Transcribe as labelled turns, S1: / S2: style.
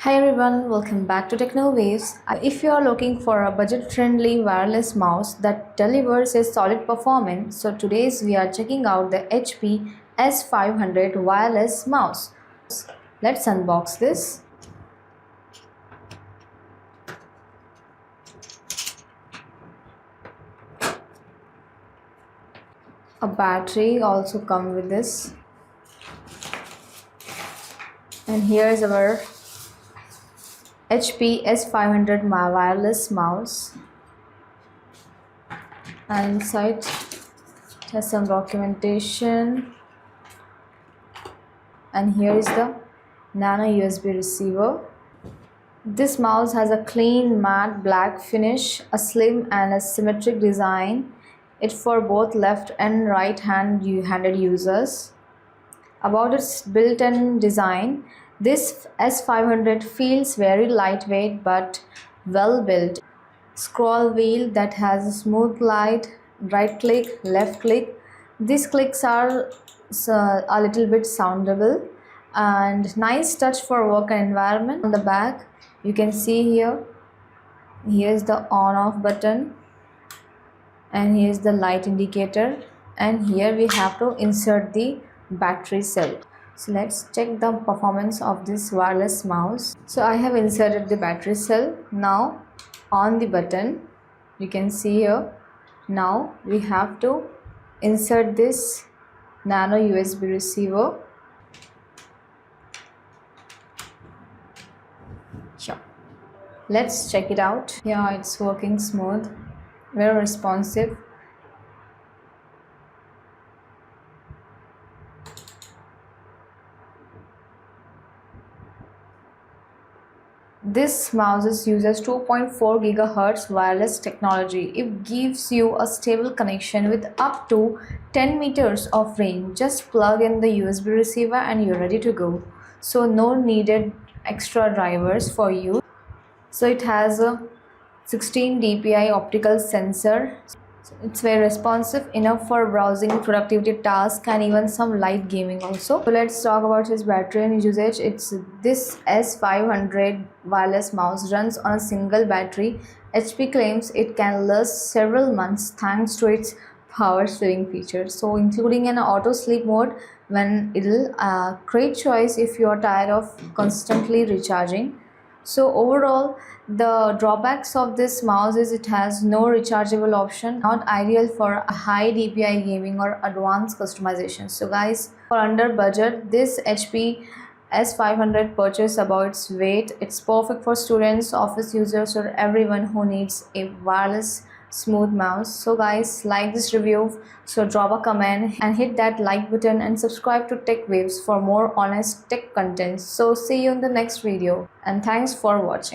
S1: Hi everyone, welcome back to Techno Waves. If you are looking for a budget-friendly wireless mouse that delivers a solid performance, so today's we are checking out the HP S500 wireless mouse. Let's unbox this. A battery also comes with this. And here is our HP S500 wireless mouse, and inside it has some documentation, and here is the nano USB receiver. This mouse has a clean matte black finish, a slim and a symmetric design. It for both left and right handed users. About its built-in design, this S500 feels very lightweight but well built. Scroll wheel that has a smooth glide, right click, left click. These clicks are a little bit soundable, and nice touch for work and environment. On the back you can see here's the on off button, and here's the light indicator, and here we have to insert the battery cell. So let's check the performance of this wireless mouse. So I have inserted the battery cell. Now on the button you can see here, now we have to insert this nano USB receiver. Sure, let's check it out. Yeah, it's working smooth, very responsive. This mouse uses 2.4 GHz wireless technology. It gives you a stable connection with up to 10 meters of range. Just plug in the USB receiver and you're ready to go. So no needed extra drivers for you. So it has a 16 dpi optical sensor. It's very responsive, enough for browsing, productivity tasks, and even some light gaming also. So let's talk about its battery and usage. This S500 wireless mouse runs on a single battery. HP claims it can last several months thanks to its power saving features, so including an auto sleep mode when it'll great choice if you are tired of constantly recharging. So overall, the drawbacks of this mouse is it has no rechargeable option, not ideal for a high DPI gaming or advanced customization. So guys, for under budget, this HP S500 purchase about its weight. It's perfect for students, office users, or everyone who needs a wireless smooth mouse. So guys, like this review, so drop a comment and hit that like button and subscribe to Tech Waves for more honest tech content. So see you in the next video, and thanks for watching.